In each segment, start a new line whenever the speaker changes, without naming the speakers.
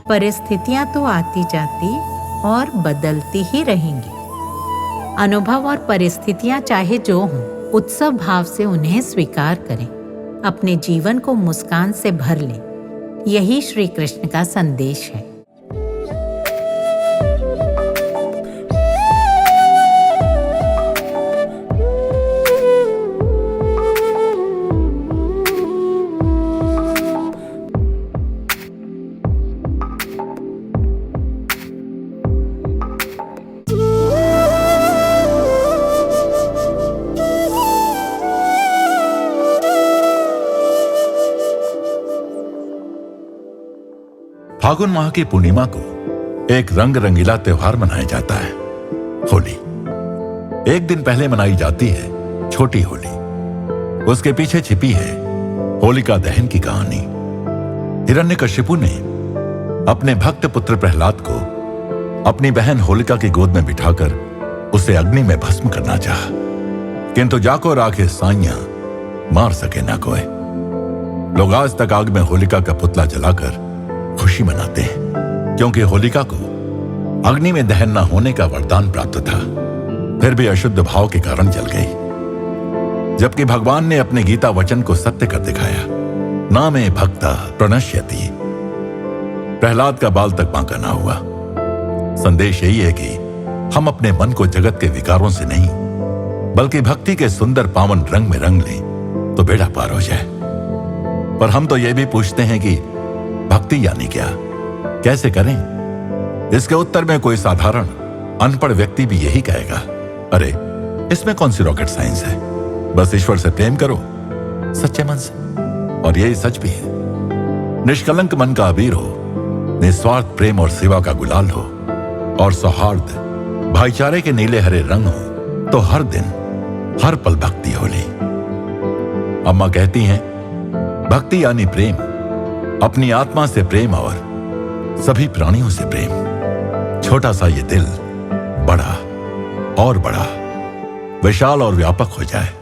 परिस्थितियां तो आती जाती और बदलती ही रहेंगी। अनुभव और परिस्थितियां चाहे जो हों, उत्सव भाव से उन्हें स्वीकार करें। अपने जीवन को मुस्कान से भर लें। यही श्री कृष्ण का संदेश है।
फागुन माह की पूर्णिमा को एक रंग रंगीला त्योहार मनाया जाता है, होली। एक दिन पहले मनाई जाती है छोटी होली। उसके पीछे छिपी है होलिका दहन की कहानी। हिरण्यकशिपु ने अपने भक्त पुत्र प्रहलाद को अपनी बहन होलिका की गोद में बिठाकर उसे अग्नि में भस्म करना चाहा, किंतु जाको राखे साइयां मार सके ना कोई। लोग आज तक आग में होलिका का पुतला जलाकर खुशी मनाते हैं, क्योंकि होलिका को अग्नि में दहन न होने का वरदान प्राप्त था, फिर भी अशुद्ध भाव के कारण जल गई। जबकि भगवान ने अपने गीता वचन को सत्य कर दिखाया, ना में भक्ता प्रणश्यति। प्रहलाद का बाल तक बांका ना हुआ। संदेश यही है कि हम अपने मन को जगत के विकारों से नहीं, बल्कि भक्ति के सुंदर पावन रंग में रंग लें तो बेड़ा पार हो जाए। पर हम तो यह भी पूछते हैं कि भक्ति यानी क्या, कैसे करें? इसके उत्तर में कोई साधारण अनपढ़ व्यक्ति भी यही कहेगा, अरे इसमें कौन सी रॉकेट साइंस है, बस ईश्वर से प्रेम करो सच्चे मन से। और यही सच भी है। निष्कलंक मन का अबीर हो, निस्वार्थ प्रेम और सेवा का गुलाल हो, और सौहार्द भाईचारे के नीले हरे रंग हो, तो हर दिन हर पल भक्ति होली। अम्मा कहती हैं, भक्ति यानी प्रेम, अपनी आत्मा से प्रेम और सभी प्राणियों से प्रेम। छोटा सा ये दिल बड़ा और बड़ा, विशाल और व्यापक हो जाए।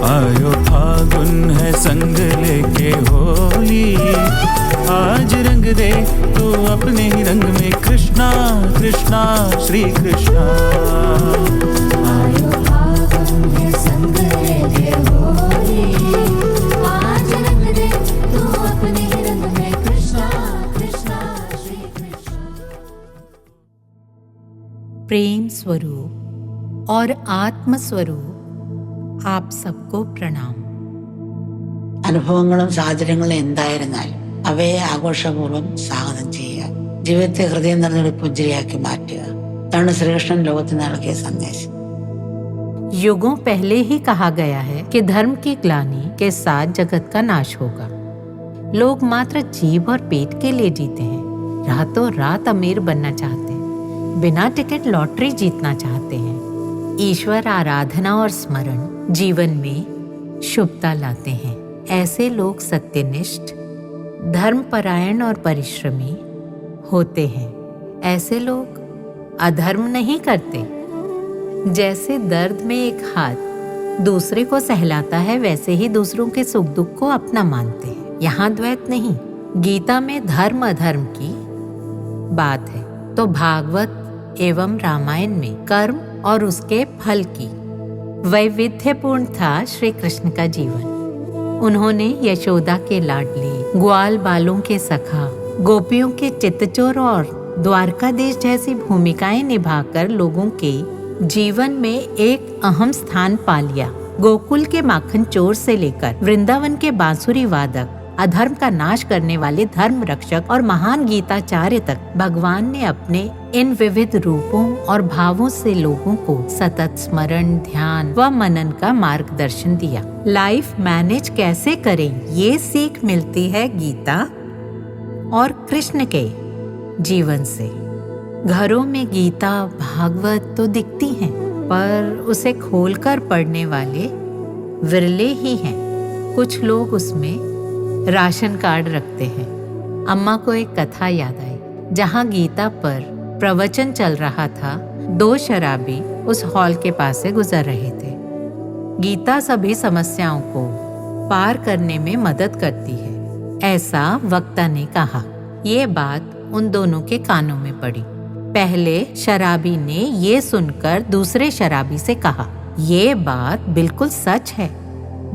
आयो फागुन है संग लेके होली, आज रंग दे तू अपने ही रंग में कृष्णा कृष्णा श्री कृष्णा।
आयो फागुन है संग लेके होली, आज रंग दे तू अपने ही रंग में कृष्णा कृष्णा श्री कृष्णा।
प्रेम स्वरूप और आत्म स्वरूप आप सबको प्रणाम।
അനുഭവങ്ങളും സാഹചര്യങ്ങളും എന്തായിരുന്നാലും അവയെ ആഘോഷപൂർവ്വം സ്വാഗതം ചെയ്യുക. ജീവിതത്തെ ഹൃദയം നിറഞ്ഞൊരു പുഞ്ചിരിയാക്കി മാറ്റുക. അതാണ് ശ്രീകൃഷ്ണൻ ലോകത്തിന് നൽകിയ സന്ദേശം.
युगों पहले ही कहा गया है कि धर्म की ग्लानि के साथ जगत का नाश होगा। लोग मात्र जीभ और पेट के लिए जीते हैं, रातों रात अमीर बनना चाहते हैं, बिना टिकट लॉटरी जीतना चाहते हैं। ईश्वर आराधना और स्मरण जीवन में शुभता लाते हैं। ऐसे लोग सत्यनिष्ठ, धर्मपरायण और परिश्रमी होते हैं। ऐसे लोग अधर्म नहीं करते। जैसे दर्द में एक हाथ दूसरे को सहलाता है, वैसे ही दूसरों के सुख दुख को अपना मानते हैं। यहाँ द्वैत नहीं। गीता में धर्म अधर्म की बात है, तो भागवत एवं रामायण में कर्म और उसके फल की वैविध्यपूर्ण था श्री कृष्ण का जीवन। उन्होंने यशोदा के लाडले, ग्वाल बालों के सखा, गोपियों के चित्तचोर और द्वारकाधीश जैसी भूमिकाएं निभाकर लोगों के जीवन में एक अहम स्थान पा लिया। गोकुल के माखन चोर से लेकर वृंदावन के बांसुरी वादक, अधर्म का नाश करने वाले धर्म रक्षक और महान गीताचार्य तक भगवान ने अपने इन विविध रूपों और भावों से लोगों को सतत स्मरण, ध्यान व मनन का मार्गदर्शन दिया। लाइफ मैनेज कैसे करें, ये सीख मिलती है गीता और कृष्ण के जीवन से। घरों में गीता भागवत तो दिखती हैं, पर उसे खोलकर पढ़ने वाले विरले ही हैं। कुछ लोग उसमें राशन कार्ड रखते हैं। अम्मा को एक कथा याद आई, जहाँ गीता पर प्रवचन चल रहा था। 2 शराबी उस हॉल के पास से गुजर रहे थे। गीता सभी समस्याओं को पार करने में मदद करती है, ऐसा वक्ता ने कहा। ये बात उन दोनों के कानों में पड़ी। पहले शराबी ने ये सुनकर दूसरे शराबी से कहा, ये बात बिल्कुल सच है।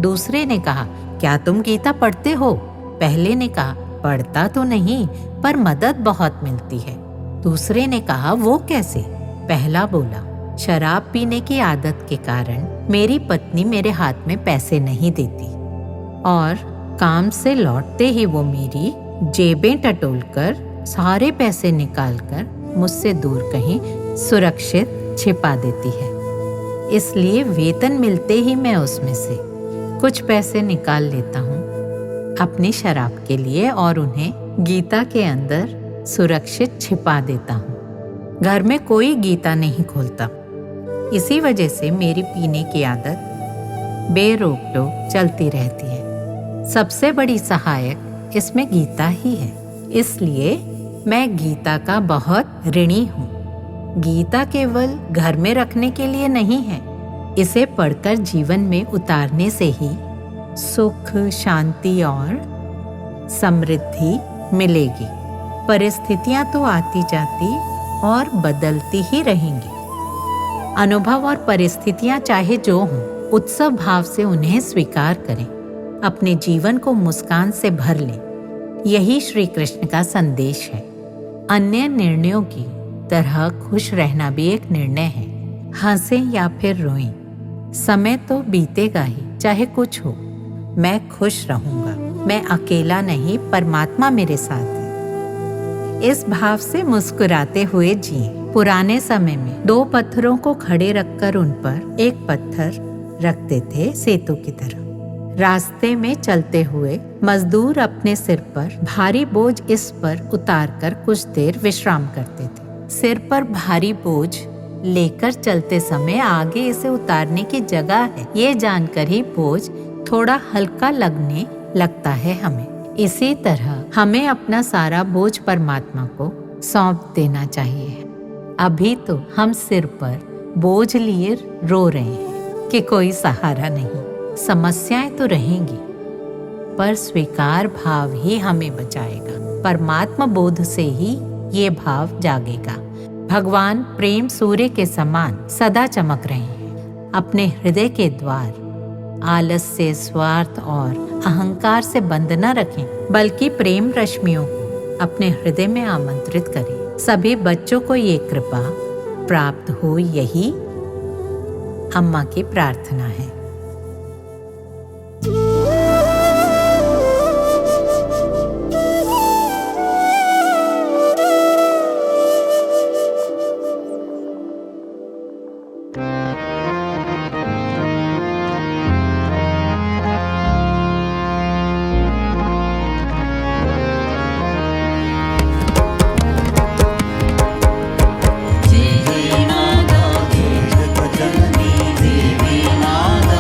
दूसरे ने कहा, क्या तुम गीता पढ़ते हो? पहले ने कहा, पढ़ता तो नहीं, पर मदद बहुत मिलती है। दूसरे ने कहा, वो कैसे? पहला बोला, शराब पीने की आदत के कारण मेरी पत्नी मेरे हाथ में पैसे नहीं देती और काम से लौटते ही वो मेरी जेबें टटोलकर सारे पैसे निकालकर मुझसे दूर कहीं सुरक्षित छिपा देती है। इसलिए वेतन मिलते ही मैं उसमें से कुछ पैसे निकाल लेता हूँ अपनी शराब के लिए और उन्हें गीता के अंदर सुरक्षित छिपा देता हूँ। घर में कोई गीता नहीं खोलता। इसी वजह से मेरी पीने की आदत बेरोक टोक चलती रहती है। सबसे बड़ी सहायक इसमें गीता ही है। इसलिए मैं गीता का बहुत ऋणी हूँ। गीता केवल घर में रखने के लिए नहीं है, इसे पढ़कर जीवन में उतारने से ही सुख, शांति और समृद्धि मिलेगी। परिस्थितियां तो आती जाती और बदलती ही रहेंगी। अनुभव और परिस्थितियां चाहे जो हों, उत्सव भाव से उन्हें स्वीकार करें। अपने जीवन को मुस्कान से भर लें। यही श्री कृष्ण का संदेश है। अन्य निर्णयों की तरह खुश रहना भी एक निर्णय है। हंसें या फिर रोएं, समय तो बीतेगा ही, चाहे कुछ हो। मैं खुश रहूंगा। मैं अकेला नहीं, परमात्मा मेरे साथ है। इस भाव से मुस्कुराते हुए जिए। पुराने समय में 2 पत्थरों को खड़े रखकर उन पर एक पत्थर रखते थे सेतु की तरह। रास्ते में चलते हुए मजदूर अपने सिर पर भारी बोझ इस पर उतारकर कुछ देर विश्राम करते थे। सिर पर भारी बोझ लेकर चलते समय आगे इसे उतारने की जगह है, ये जानकर ही बोझ थोड़ा हल्का लगने लगता है हमें। इसी तरह हमें अपना सारा बोझ परमात्मा को सौंप देना चाहिए। अभी तो हम सिर पर बोझ लिए रो रहे हैं कि कोई सहारा नहीं। समस्याएं तो रहेंगी, पर स्वीकार भाव ही हमें बचाएगा। परमात्मा बोध से ही ये भाव जागेगा। भगवान प्रेम सूर्य के समान सदा चमक रहे हैं। अपने हृदय के द्वार आलस्य, स्वार्थ और अहंकार से बंद न रखें, बल्कि प्रेम रश्मियों को अपने हृदय में आमंत्रित करें। सभी बच्चों को ये कृपा प्राप्त हो, यही अम्मा की प्रार्थना है।
देवी माता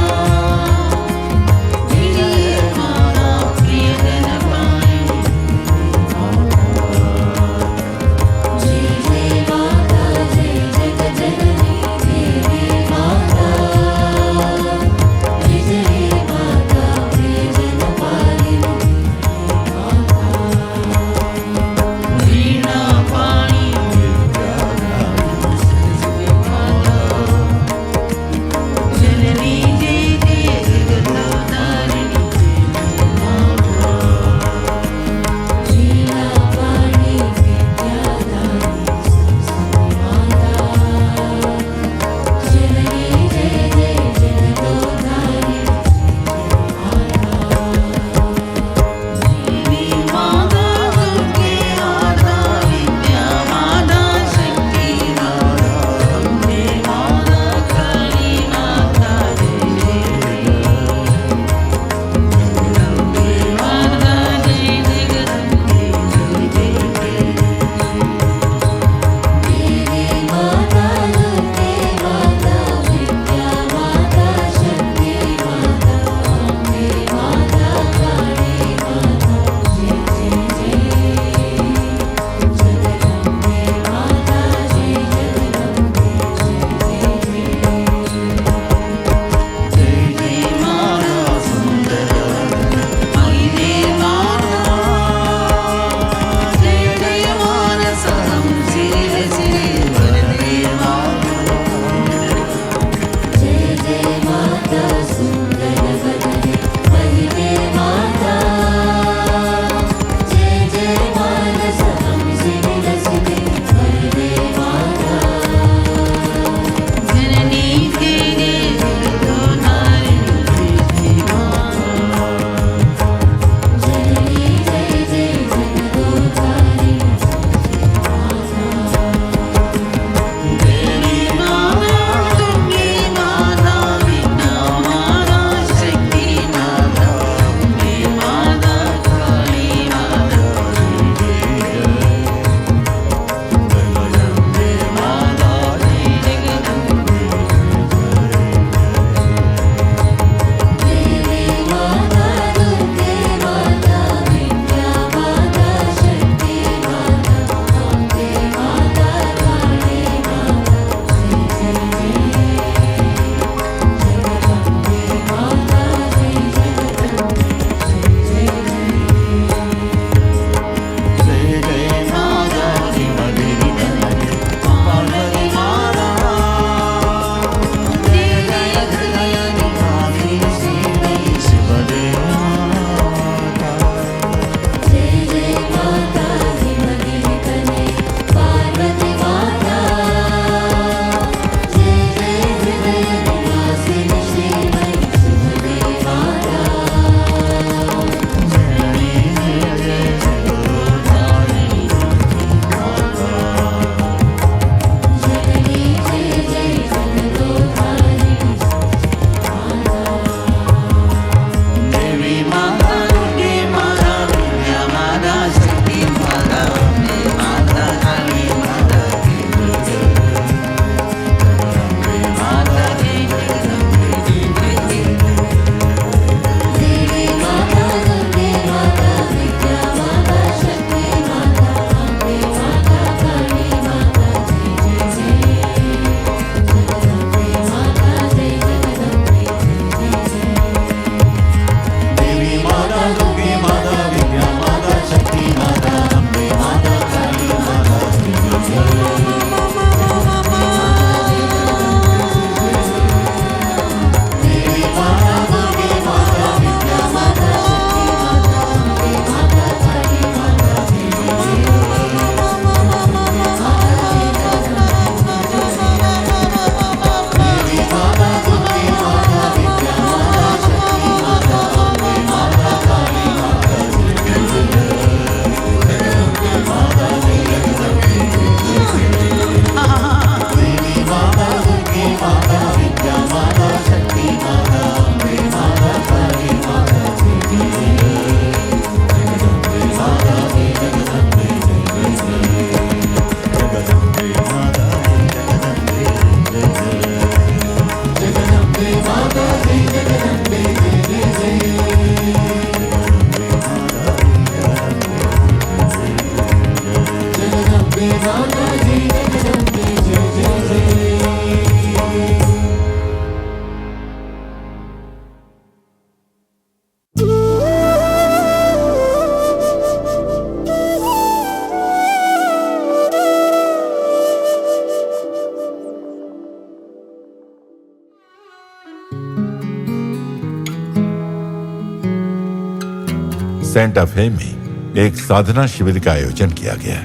सेंट अफे में एक साधना शिविर का आयोजन किया गया,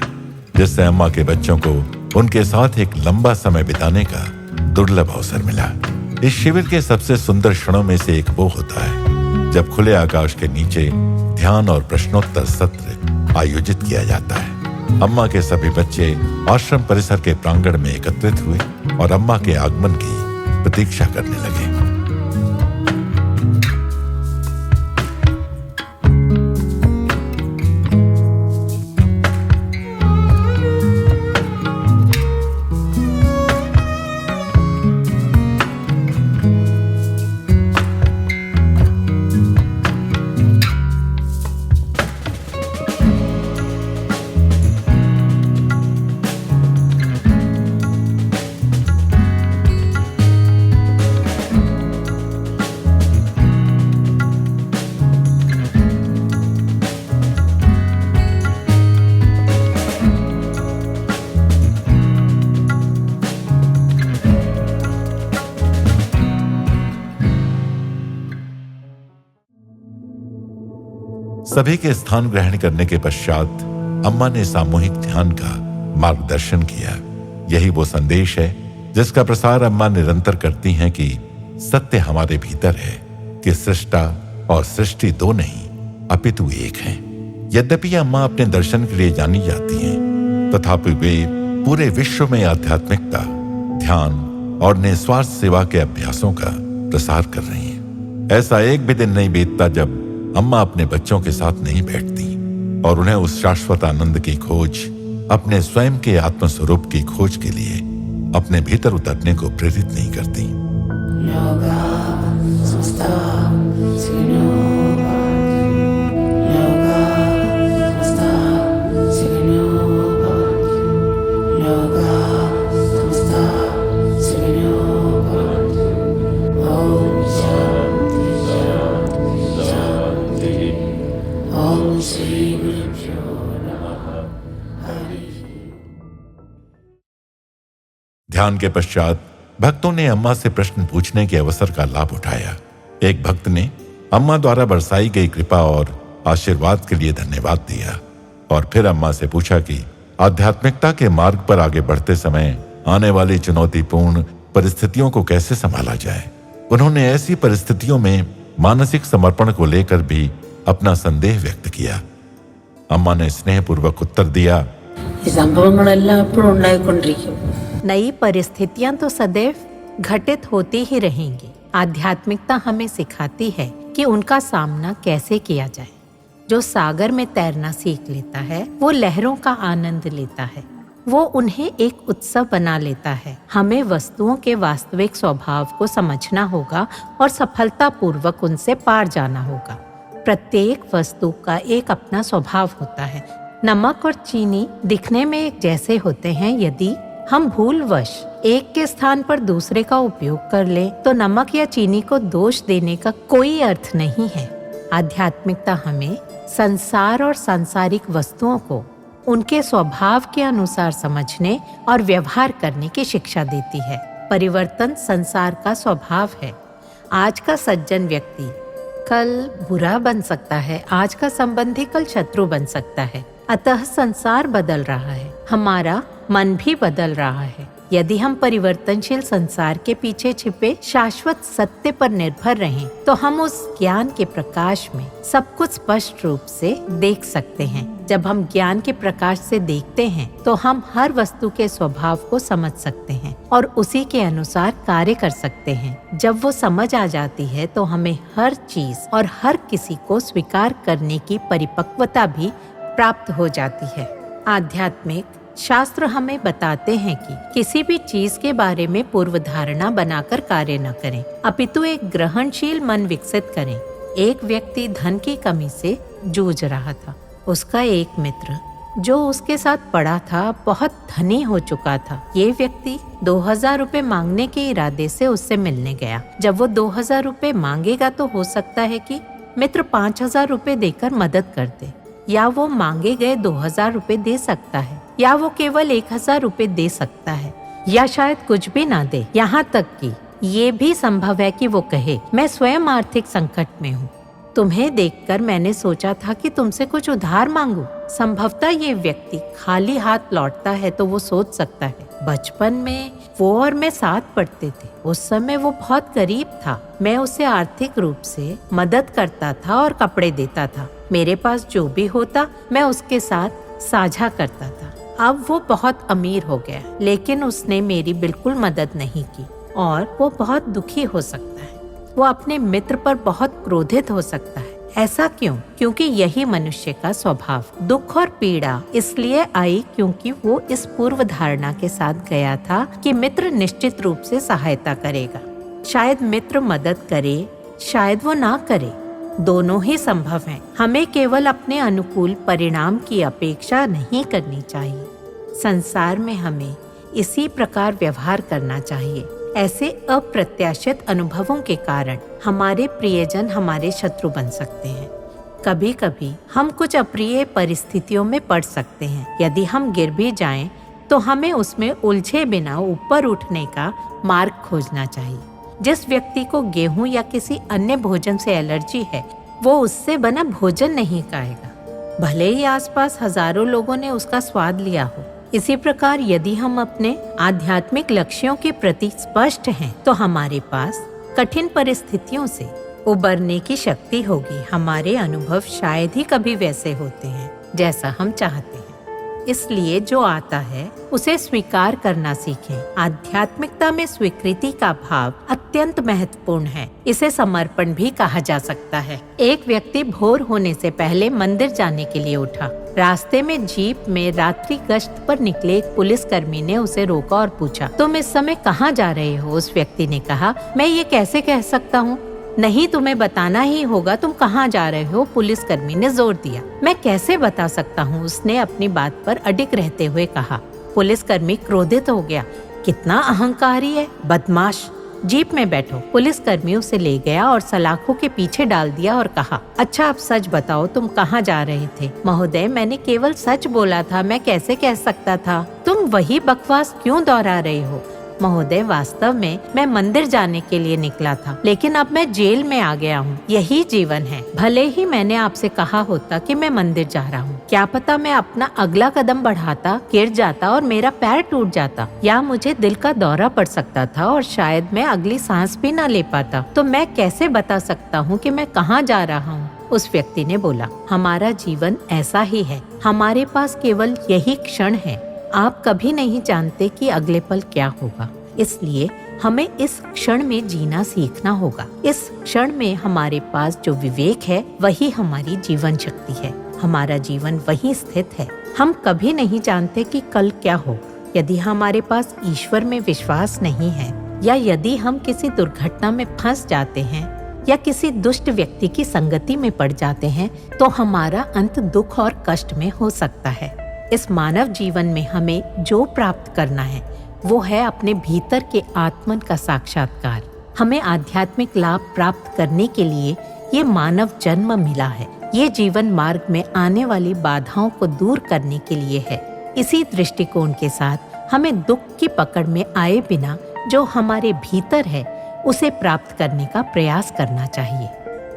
जिससे अम्मा के बच्चों को उनके साथ एक लंबा समय बिताने का दुर्लभ अवसर मिला। इस शिविर के सबसे सुंदर क्षणों में से एक वो होता है जब खुले आकाश के नीचे ध्यान और प्रश्नोत्तर सत्र आयोजित किया जाता है। अम्मा के सभी बच्चे आश्रम परिसर के प्रांगण में एकत्रित हुए और अम्मा के आगमन की प्रतीक्षा करने लगे। सभी के स्थान ग्रहण करने के पश्चात अम्मा ने सामूहिक ध्यान का मार्गदर्शन किया। यही वो संदेश है जिसका प्रसार अम्मा निरंतर करती हैं कि सत्य हमारे भीतर है कि सृष्टा और सृष्टि दो नहीं अपितु एक हैं। यद्यपि अम्मा अपने दर्शन के लिए जानी जाती हैं, तथापि वे पूरे विश्व में आध्यात्मिकता, ध्यान और निस्वार्थ सेवा के अभ्यासों का प्रसार कर रही हैं। ऐसा एक भी दिन नहीं बीतता जब अम्मा अपने बच्चों के साथ नहीं बैठती और उन्हें उस शाश्वत आनंद की खोज, अपने स्वयं के आत्मस्वरूप की खोज के लिए अपने भीतर उतरने को प्रेरित नहीं करती। ध्यान के पश्चात भक्तों ने अम्मा से प्रश्न पूछने के अवसर का लाभ उठाया। एक भक्त ने अम्मा द्वारा बरसाई गई कृपा और आशीर्वाद के लिए धन्यवाद दिया और फिर अम्मा से पूछा कि आध्यात्मिकता के मार्ग पर आगे बढ़ते समय आने वाली चुनौतीपूर्ण परिस्थितियों को कैसे संभाला जाए। उन्होंने ऐसी परिस्थितियों में मानसिक समर्पण को लेकर भी अपना संदेह व्यक्त किया। अम्मा ने स्नेहपूर्वक उत्तर दिया,
नई परिस्थितियां तो सदैव घटित होती ही रहेंगी। आध्यात्मिकता हमें सिखाती है कि उनका सामना कैसे किया जाए। जो सागर में तैरना सीख लेता है वो लहरों का आनंद लेता है, वो उन्हें एक उत्सव बना लेता है। हमें वस्तुओं के वास्तविक स्वभाव को समझना होगा और सफलतापूर्वक उनसे पार जाना होगा। प्रत्येक वस्तु का एक अपना स्वभाव होता है। नमक और चीनी दिखने में एक जैसे होते हैं। यदि हम भूलवश एक के स्थान पर दूसरे का उपयोग कर लें तो नमक या चीनी को दोष देने का कोई अर्थ नहीं है। आध्यात्मिकता हमें संसार और सांसारिक वस्तुओं को उनके स्वभाव के अनुसार समझने और व्यवहार करने की शिक्षा देती है। परिवर्तन संसार का स्वभाव है। आज का सज्जन व्यक्ति कल बुरा बन सकता है, आज का संबंधी कल शत्रु बन सकता है। अतः संसार बदल रहा है, हमारा मन भी बदल रहा है। यदि हम परिवर्तनशील संसार के पीछे छिपे शाश्वत सत्य पर निर्भर रहें तो हम उस ज्ञान के प्रकाश में सब कुछ स्पष्ट रूप से देख सकते हैं। जब हम ज्ञान के प्रकाश से देखते हैं तो हम हर वस्तु के स्वभाव को समझ सकते हैं और उसी के अनुसार कार्य कर सकते हैं। जब वो समझ आ जाती है तो हमें हर चीज और हर किसी को स्वीकार करने की परिपक्वता भी प्राप्त हो जाती है। आध्यात्मिक शास्त्र हमें बताते हैं कि किसी भी चीज के बारे में पूर्व धारणा बनाकर कार्य न करें, अपितु एक ग्रहणशील मन विकसित करें। एक व्यक्ति धन की कमी से जूझ रहा था। उसका एक मित्र जो उसके साथ पढ़ा था बहुत धनी हो चुका था। ये व्यक्ति 2000 रुपए मांगने के इरादे से उससे मिलने गया। जब वो 2000 रुपए मांगेगा तो हो सकता है कि मित्र 5000 रुपए देकर मदद कर दे, या वो मांगे गए 2000 रुपए दे सकता है, या वो केवल 1000 रुपए दे सकता है, या शायद कुछ भी ना दे। यहाँ तक कि ये भी संभव है कि वो कहे मैं स्वयं आर्थिक संकट में हूँ। तुम्हें देखकर मैंने सोचा था कि तुमसे कुछ उधार मांगू। संभवतः ये व्यक्ति खाली हाथ लौटता है तो वो सोच सकता है बचपन में वो और मैं साथ पढ़ते थे, उस समय वो बहुत गरीब था। मैं उसे आर्थिक रूप से मदद करता था और कपड़े देता था। मेरे पास जो भी होता मैं उसके साथ साझा करता था। अब वो बहुत अमीर हो गया, लेकिन उसने मेरी बिल्कुल मदद नहीं की और वो बहुत दुखी हो सकता है। वो अपने मित्र पर बहुत क्रोधित हो सकता है। ऐसा क्यों? क्योंकि यही मनुष्य का स्वभाव। दुख और पीड़ा इसलिए आई क्योंकि वो इस पूर्व धारणा के साथ गया था कि मित्र निश्चित रूप से सहायता करेगा। शायद मित्र मदद करे, शायद वो ना करे। दोनों ही संभव हैं। हमें केवल अपने अनुकूल परिणाम की अपेक्षा नहीं करनी चाहिए। संसार में हमें इसी प्रकार व्यवहार करना चाहिए। ऐसे अप्रत्याशित अनुभवों के कारण हमारे प्रियजन हमारे शत्रु बन सकते हैं। कभी कभी हम कुछ अप्रिय परिस्थितियों में पड़ सकते हैं। यदि हम गिर भी जाएं, तो हमें उसमें उलझे बिना ऊपर उठने का मार्ग खोजना चाहिए। जिस व्यक्ति को गेहूं या किसी अन्य भोजन से एलर्जी है, वो उससे बना भोजन नहीं खाएगा, भले ही आसपास हजारों लोगों ने उसका स्वाद लिया हो। इसी प्रकार यदि हम अपने आध्यात्मिक लक्ष्यों के प्रति स्पष्ट हैं, तो हमारे पास कठिन परिस्थितियों से उबरने की शक्ति होगी। हमारे अनुभव शायद ही कभी वैसे होते हैं जैसा हम चाहते हैं। इसलिए जो आता है उसे स्वीकार करना सीखें। आध्यात्मिकता में स्वीकृति का भाव अत्यंत महत्वपूर्ण है। इसे समर्पण भी कहा जा सकता है। एक व्यक्ति भोर होने से पहले मंदिर जाने के लिए उठा। रास्ते में जीप में रात्रि गश्त पर निकले एक पुलिसकर्मी ने उसे रोका और पूछा, तुम इस समय कहाँ जा रहे हो? उस व्यक्ति ने कहा, मैं ये कैसे कह सकता हूँ? नहीं, तुम्हें बताना ही होगा तुम कहाँ जा रहे हो। पुलिसकर्मी ने जोर दिया। मैं कैसे बता सकता हूँ? उसने अपनी बात पर अडिग रहते हुए कहा। पुलिसकर्मी क्रोधित हो गया। कितना अहंकारी है, बदमाश! जीप में बैठो। पुलिसकर्मी उसे ले गया और सलाखों के पीछे डाल दिया और कहा, अच्छा अब सच बताओ, तुम कहाँ जा रहे थे? महोदय, मैंने केवल सच बोला था, मैं कैसे कह सकता था? तुम वही बकवास क्यों दोहरा रहे हो? महोदय, वास्तव में मैं मंदिर जाने के लिए निकला था, लेकिन अब मैं जेल में आ गया हूँ। यही जीवन है। भले ही मैंने आपसे कहा होता कि मैं मंदिर जा रहा हूँ, क्या पता मैं अपना अगला कदम बढ़ाता, गिर जाता और मेरा पैर टूट जाता, या मुझे दिल का दौरा पड़ सकता था और शायद मैं अगली सांस भी न ले पाता। तो मैं कैसे बता सकता हूँ कि मैं कहाँ जा रहा हूँ? उस व्यक्ति ने बोला, हमारा जीवन ऐसा ही है। हमारे पास केवल यही क्षण है। आप कभी नहीं जानते कि अगले पल क्या होगा। इसलिए हमें इस क्षण में जीना सीखना होगा। इस क्षण में हमारे पास जो विवेक है, वही हमारी जीवन शक्ति है। हमारा जीवन वही स्थित है। हम कभी नहीं जानते कि कल क्या हो। यदि हमारे पास ईश्वर में विश्वास नहीं है, या यदि हम किसी दुर्घटना में फंस जाते हैं या किसी दुष्ट व्यक्ति की संगति में पड़ जाते हैं, तो हमारा अंत दुख और कष्ट में हो सकता है। इस मानव जीवन में हमें जो प्राप्त करना है, वो है अपने भीतर के आत्मन का साक्षात्कार। हमें आध्यात्मिक लाभ प्राप्त करने के लिए ये मानव जन्म मिला है। ये जीवन मार्ग में आने वाली बाधाओं को दूर करने के लिए है। इसी दृष्टिकोण के साथ हमें दुख की पकड़ में आए बिना जो हमारे भीतर है, उसे प्राप्त करने का प्रयास करना चाहिए।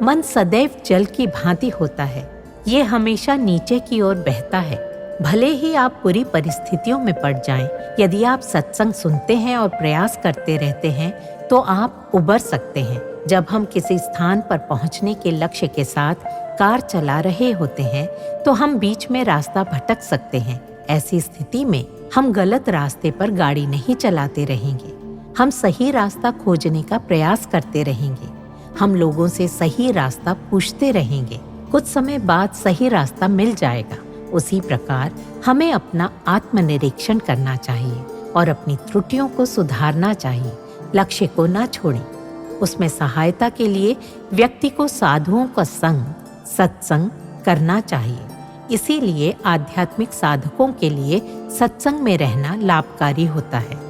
मन सदैव जल की भांति होता है। ये हमेशा नीचे की ओर बहता है। भले ही आप बुरी परिस्थितियों में पड़ जाएं, यदि आप सत्संग सुनते हैं और प्रयास करते रहते हैं, तो आप उबर सकते हैं। जब हम किसी स्थान पर पहुंचने के लक्ष्य के साथ कार चला रहे होते हैं, तो हम बीच में रास्ता भटक सकते हैं। ऐसी स्थिति में हम गलत रास्ते पर गाड़ी नहीं चलाते रहेंगे। हम सही रास्ता खोजने का प्रयास करते रहेंगे। हम लोगों से सही रास्ता पूछते रहेंगे। कुछ समय बाद सही रास्ता मिल जाएगा। उसी प्रकार हमें अपना आत्मनिरीक्षण करना चाहिए और अपनी त्रुटियों को सुधारना चाहिए। लक्ष्य को न छोड़ें। उसमें सहायता के लिए व्यक्ति को साधुओं का संग, सत्संग करना चाहिए। इसीलिए आध्यात्मिक साधकों के लिए सत्संग में रहना लाभकारी होता है।